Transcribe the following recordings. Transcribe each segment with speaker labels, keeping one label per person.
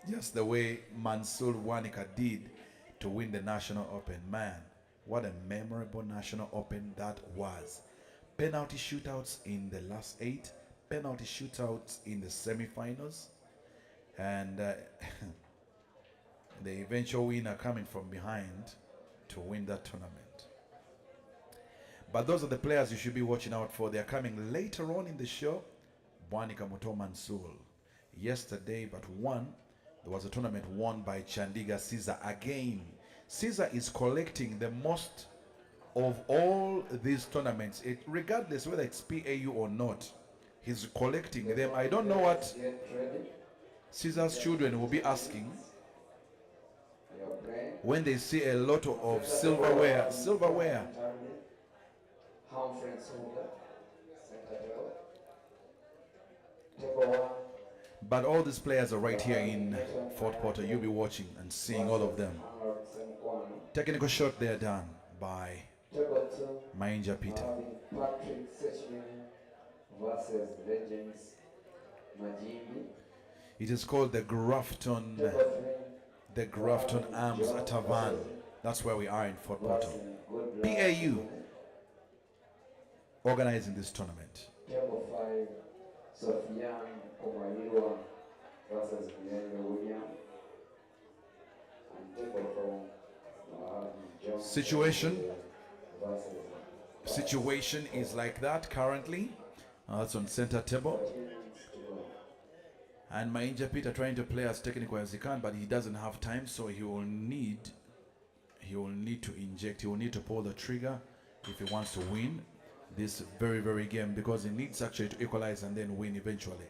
Speaker 1: Just the way Mansour Wanika did to win the National Open. Man, what a memorable National Open that was. Penalty shootouts in the last eight, penalty shootouts in the semifinals, and the eventual winner coming from behind to win that tournament. But those are the players you should be watching out for. They're coming later on in the show. Bwanika Muto Mansour. Yesterday, but one, there was a tournament won by Chandiga Caesar again. Caesar is collecting the most of all these tournaments, regardless whether it's PAU or not. He's collecting them. I don't know what Caesar's children will be asking when they see a lot of silverware. Silverware. But all these players are right here in Fort Porter. You'll be watching and seeing all of them. Technical shot there done by Mayinja Peter. It is called the Grafton Arms Tavern. That's where we are in Fort Porter. PAU organizing this tournament. Situation is like that currently. That's on center table. And Mayinja Peter trying to play as technical as he can, but he doesn't have time, so he will need to inject. He will need to pull the trigger if he wants to win this very game, because he needs actually to equalize and then win eventually.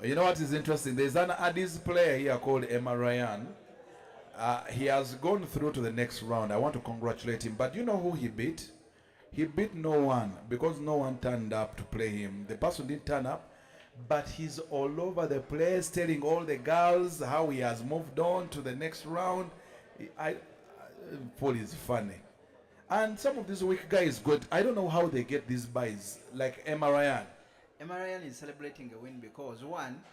Speaker 1: You know what is interesting? There's an Addis player here called Emma Ryan. He has gone through to the next round. I want to congratulate him. But you know who he beat? He beat no one, because no one turned up to play him. The person didn't turn up, but he's all over the place telling all the girls how he has moved on to the next round. Paul is funny. And some of these weak guys good. I don't know how they get these buys, like Emma Ryan.
Speaker 2: Emarian is celebrating a win because, one,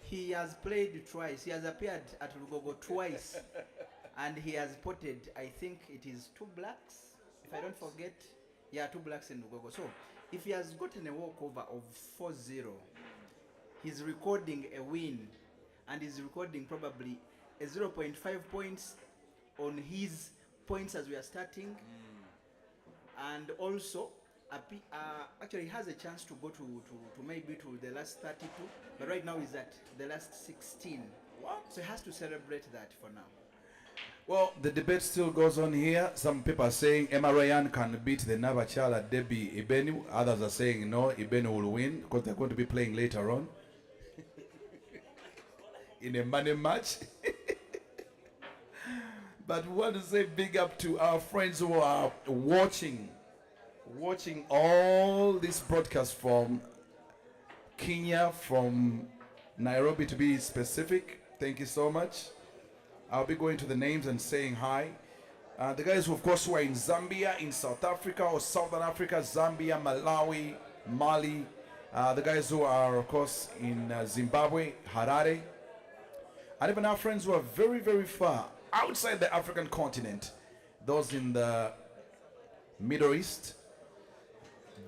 Speaker 2: he has played twice. He has appeared at Lugogo twice. And he has potted, I think it is 2 blacks, if I don't forget. Yeah, 2 blacks in Lugogo. So, if he has gotten a walkover of 4-0, he's recording a win. And he's recording probably a 0.5 points on his points as we are starting. And also, actually has a chance to go to maybe to the last 32, but right now he's at the last 16.
Speaker 1: What?
Speaker 2: So he has to celebrate that for now.
Speaker 1: Well, the debate still goes on here. Some people are saying Emma Ryan can beat the Navachala Debbie Ibenu. Others are saying no, Ibenu will win because they're going to be playing later on in a money match. But we want to say big up to our friends who are watching all this broadcast from Kenya, from Nairobi to be specific. Thank you so much. I'll be going to the names and saying hi. The guys who, of course, who are in Zambia, in South Africa or Southern Africa, Zambia, Malawi, Mali. The guys who are, of course, in Zimbabwe, Harare. And even our friends who are very far outside the African continent. Those in the Middle East.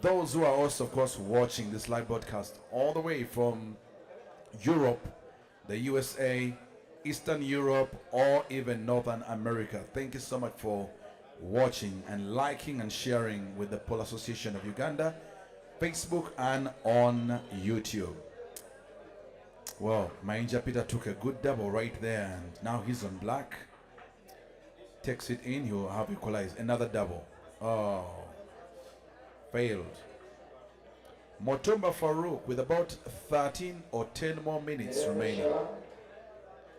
Speaker 1: Those who are also, of course, watching this live broadcast all the way from Europe, the USA, Eastern Europe, or even Northern America. Thank you so much for watching and liking and sharing with the Pole Association of Uganda, Facebook, and on YouTube. Well, Mayinja Peter took a good double right there, and now he's on black. takes it in, he'll have equalized. Another double. Oh, failed. Mutumba Farouk with about 13 or 10 more minutes remaining.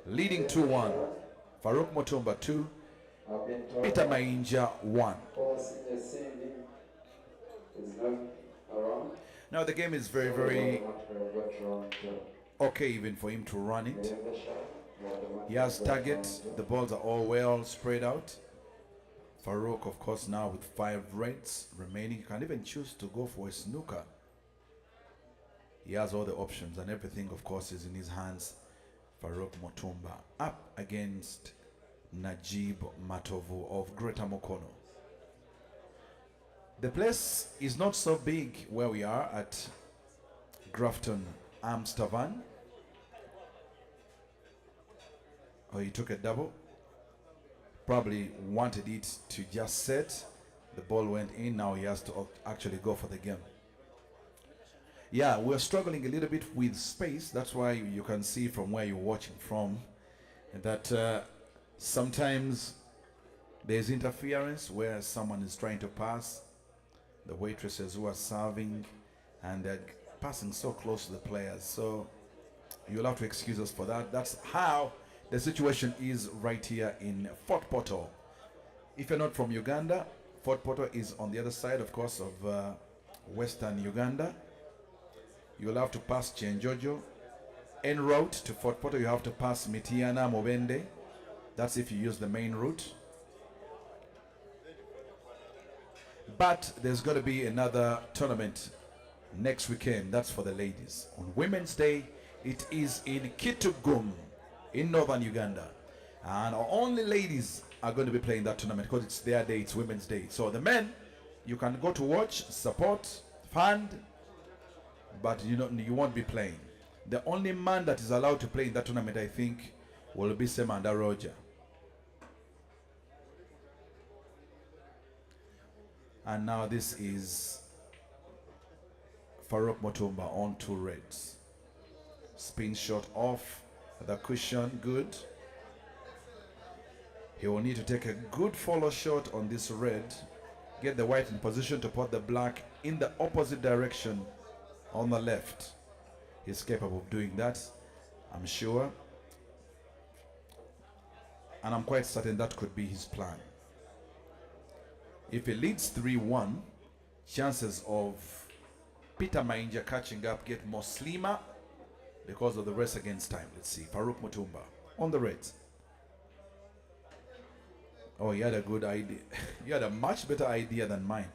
Speaker 1: Leading 2-1. Farouk Mutumba 2. Peter Mayinja 1. Now the game is very, very okay even for him to run it. He has target. The balls are all well spread out. Farouk, of course, now with 5 reds remaining. He can even choose to go for a snooker. He has all the options and everything, of course, is in his hands. Farouk Mutumba up against Najib Matovu of Greater Mokono. The place is not so big where we are at Grafton, Amsterdam. Oh, he took a double. Probably wanted it to just set. The ball went in. Now he has to actually go for the game. Yeah, we're struggling a little bit with space. That's why you can see from where you're watching from that sometimes there's interference where someone is trying to pass. The waitresses who are serving and they're passing so close to the players. So you'll have to excuse us for that. That's how the situation is right here in Fort Portal. If you're not from Uganda, Fort Portal is on the other side, of course, of Western Uganda. You'll have to pass Chenjojo. En route to Fort Portal, you have to pass Mitiana, Mobende. That's if you use the main route. But there's going to be another tournament next weekend. That's for the ladies. On Women's Day, it is in Kitugum in northern Uganda. And only ladies are going to be playing that tournament because it's their day, it's Women's Day. So the men, you can go to watch, support, fund, but you won't be playing. The only man that is allowed to play in that tournament, I think, will be Semanda Roger. And now this is Farouk Mutumba on 2 reds. Spin shot off the cushion, good. He will need to take a good follow shot on this red. Get the white in position to put the black in the opposite direction on the left. He's capable of doing that, I'm sure. And I'm quite certain that could be his plan. If he leads 3-1, chances of Peter Mayinja catching up get more slimmer because of the race against time. Let's see. Farouk Mutumba on the reds. Oh, you had a good idea. You had a much better idea than mine.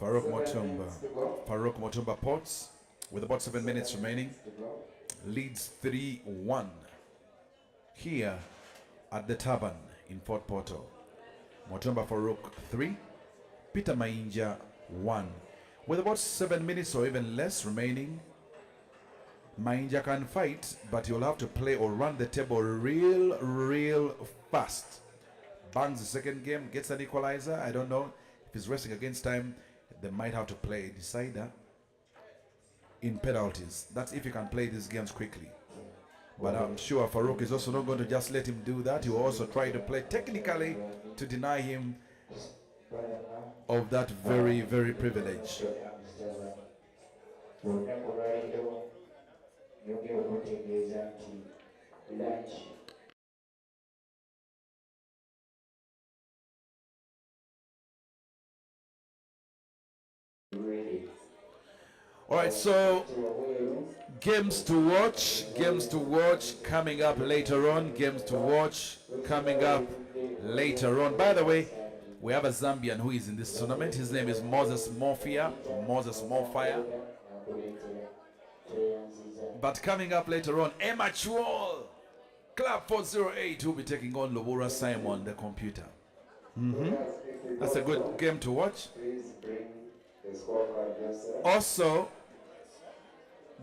Speaker 1: Farouk Mutumba pots with about 7 minutes remaining. Leads 3-1 here at the Taban in Fort Portal. Mutumba Farouk 3, Peter Mayinja 1. With about 7 minutes or even less remaining, Mayinja can fight, but he'll have to play or run the table real fast. Bangs the second game, gets an equalizer. I don't know if he's racing against time. They might have to play a decider in penalties. That's if you can play these games quickly. But I'm sure Farouk is also not going to just let him do that. He will also try to play technically to deny him of that very privilege. All right, so games to watch coming up later on. Games to watch coming up later on. By the way, we have a Zambian who is in this tournament. His name is Moses Morfire. But coming up later on, Amateur Club 408 will be taking on Lobura Simon, the computer. That's a good game to watch. Also,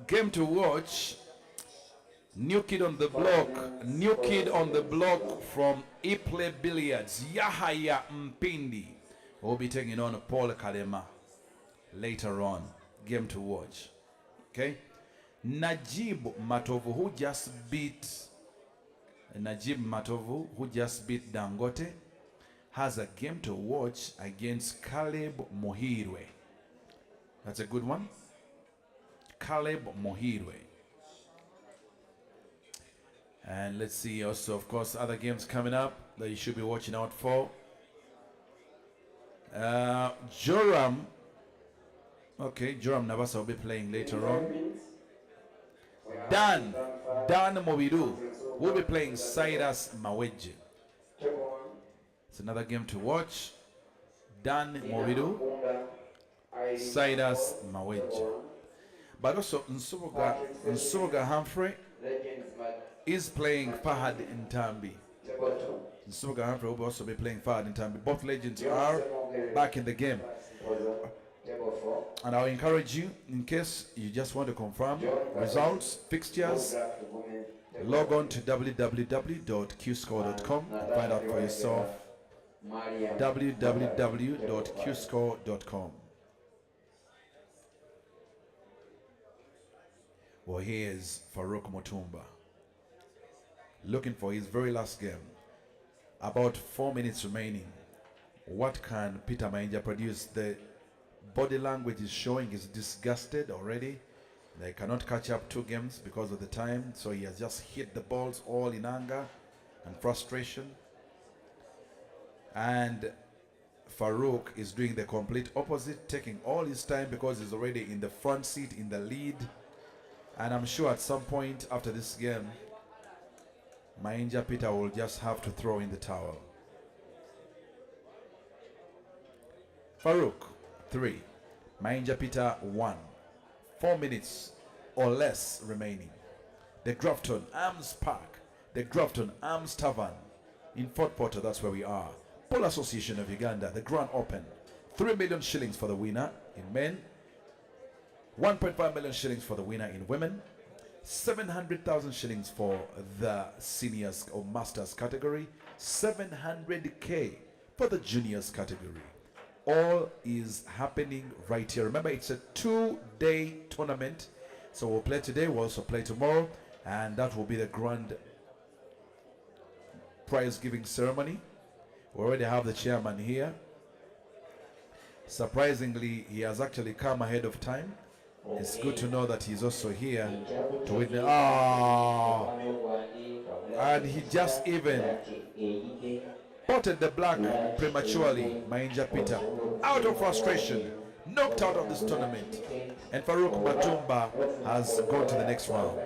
Speaker 1: game to watch. New kid on the block. New kid on the block from Iple Billiards. Yahaya Mpindi will be taking on Paul Kalema later on. Game to watch. Okay. Najib Matovu, who just beat Dangote, has a game to watch against Caleb Mohirwe. That's a good one. Caleb Mohirwe. And let's see also, of course, other games coming up that you should be watching out for. Joram. Okay, Joram Navasa will be playing later on. Dan Mobidu will be playing Cyrus Maweje. It's another game to watch. Dan Mobidu, Cyrus Maweje. But also Nsubuga Humphrey is playing Fahad in Tambi. Nsubuga Humphrey will also be playing Fahad in Tambi. Both legends are back in the game. And I'll encourage you, in case you just want to confirm results, fixtures, log on to www.qscore.com and find out for yourself. www.qscore.com. Well, here's Farouk Mutumba, looking for his very last game. About 4 minutes remaining. What can Peter Mayinja produce? The body language is showing he's disgusted already. They cannot catch up 2 games because of the time, so he has just hit the balls all in anger and frustration. And Farouk is doing the complete opposite, taking all his time because he's already in the front seat, in the lead. And I'm sure at some point after this game, Mayinja Peter will just have to throw in the towel. Farouk 3, Mayinja Peter 1. 4 minutes or less remaining. The Grafton Arms Park, the Grafton Arms Tavern in Fort Porter, that's where we are. Pole Association of Uganda, the Grand Open. 3 million shillings for the winner in men. 1.5 million shillings for the winner in women. 700,000 shillings for the seniors or masters category. 700K for the juniors category. All is happening right here. Remember, it's a 2-day tournament. So we'll play today, we'll also play tomorrow, and that will be the grand prize giving ceremony. We already have the chairman here. Surprisingly, he has actually come ahead of time. It's good to know that he's also here to witness. And he just even potted the black prematurely. Mayinja Peter, out of frustration, knocked out of this tournament. And Farouk Mutumba has gone to the next round.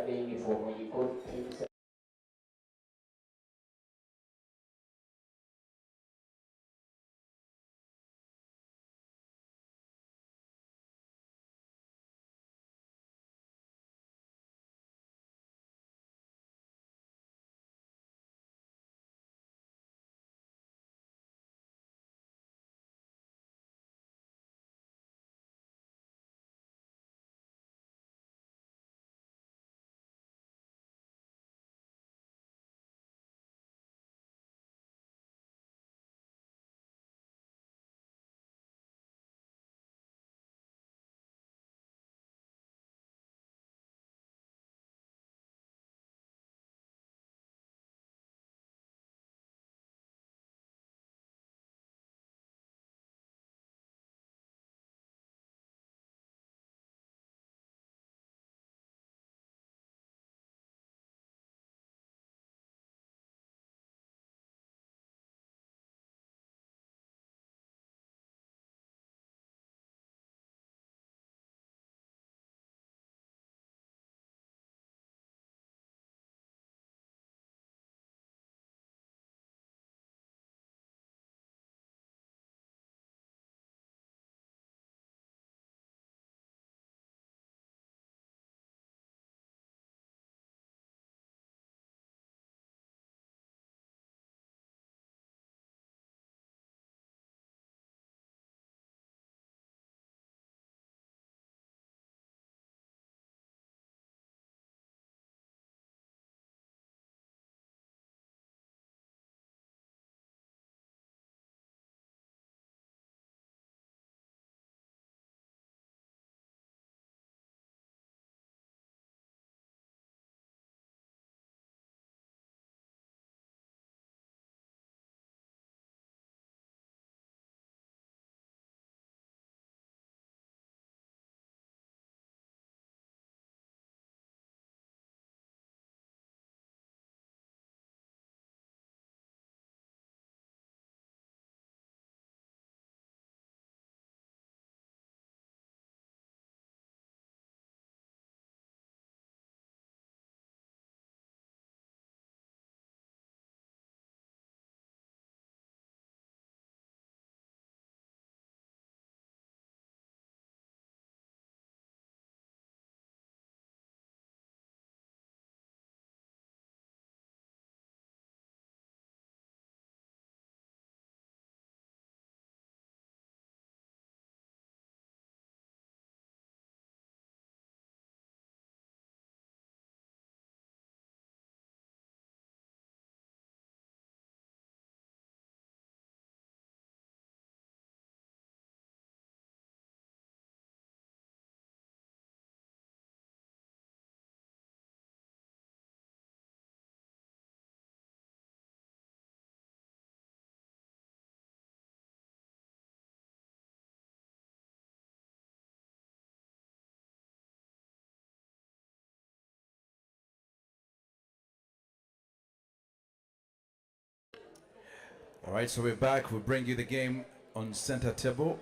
Speaker 1: All right, so we're back. We bring you the game on center table.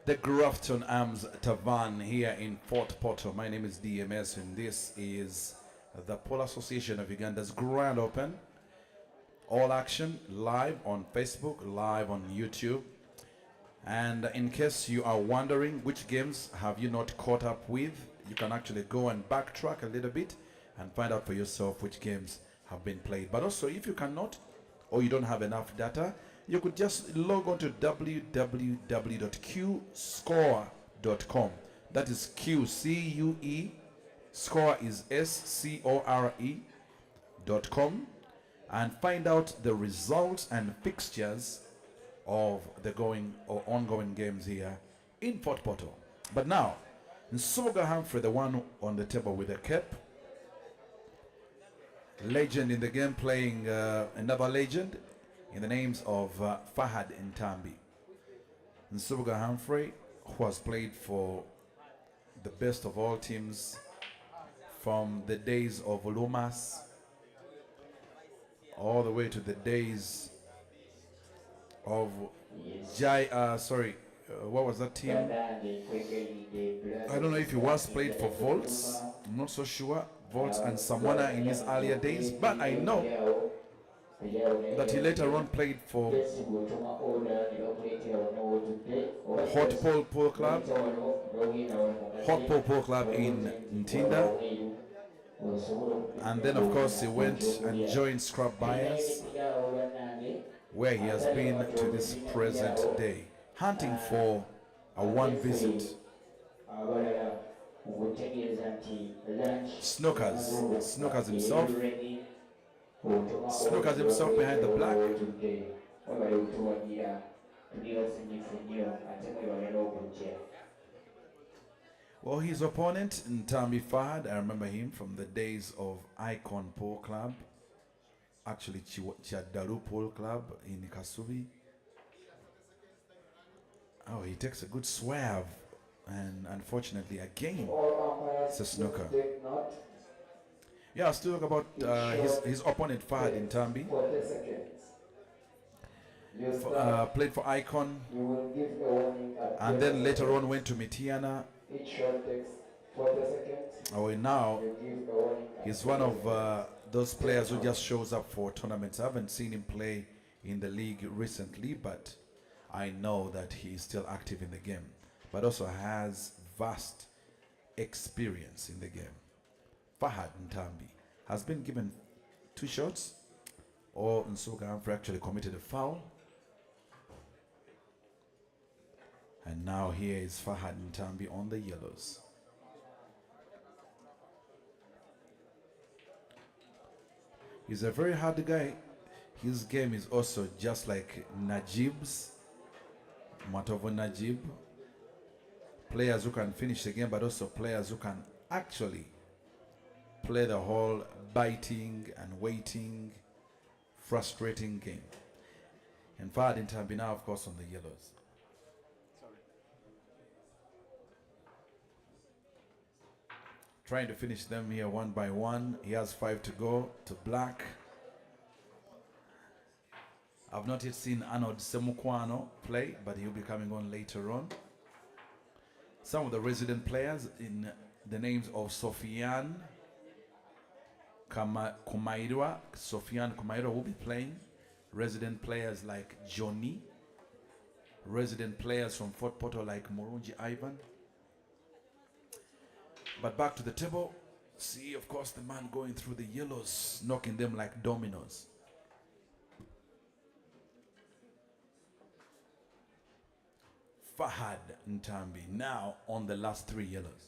Speaker 1: The Grafton Arms Tavern here in Fort Portal. My name is DMS, and this is the Pole Association of Uganda's Grand Open. All action live on Facebook, live on YouTube. And in case you are wondering which games have you not caught up with, you can actually go and backtrack a little bit and find out for yourself which games have been played. But also, if you cannot or you don't have enough data, you could just log on to www.qscore.com. That is Q, C-U-E, score is SCORE.com, and find out the results and fixtures of the going or ongoing games here in Fort Portal. But now, Nsoga Humphrey, the one on the table with the cap, legend in the game, playing another legend in the names of Fahad and Tambi. Nsoga Humphrey, who has played for the best of all teams from the days of Lumas all the way to the days of what was that team? I don't know if he once played for Volts. I'm not so sure. Volts and Samwana in his earlier days, but I know that he later on played for Hot Pole Pole Club, Hot Pole Pole Club in Ntinda, and then of course he went and joined Scrap Buyers, where he has been to this present day, hunting for a one visit. Snookers himself. Snookers himself behind the black. Well, his opponent, Tambi Fahad, I remember him from the days of Icon Pole Club, actually Chiadaru Pole Club in Kasubi. Oh, he takes a good swerve, and unfortunately again, it's a snooker. Yeah, I'll still talk about his opponent Fahad in Tambi. Played for Icon, and then later on went to Mitiana. Oh, and now he's one of those players who just shows up for tournaments. I haven't seen him play in the league recently, but I know that he's still active in the game, but also has vast experience in the game. Fahad Ntambi has been given 2 shots, or Nsoga Humphrey actually committed a foul. And now here is Fahad Ntambi on the yellows. He's a very hard guy. His game is also just like Najib's, Matovo Najib. Players who can finish the game, but also players who can actually play the whole biting and waiting, frustrating game. And Fahad Ntambi now, of course, on the yellows. Trying to finish them here one by one. He has 5 to go to black. I've not yet seen Arnold Semukwano play, but he'll be coming on later on. Some of the resident players in the names of Sofian Kumairwa. Sofian Kumairwa will be playing. Resident players like Johnny. Resident players from Fort Portal like Murunji Ivan. But back to the table. See, of course, the man going through the yellows, knocking them like dominoes. Fahad Ntambi now on the last 3 yellows.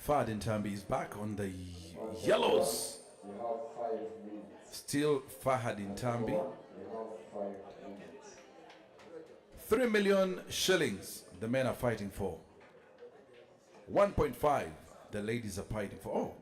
Speaker 1: Fahad Ntambi is back on the Yellows.
Speaker 3: You have 5 minutes.
Speaker 1: Still Fahad in Tambi.
Speaker 3: You have 5 minutes.
Speaker 1: 3 million shillings the men are fighting for. 1.5 the ladies are fighting for. Oh.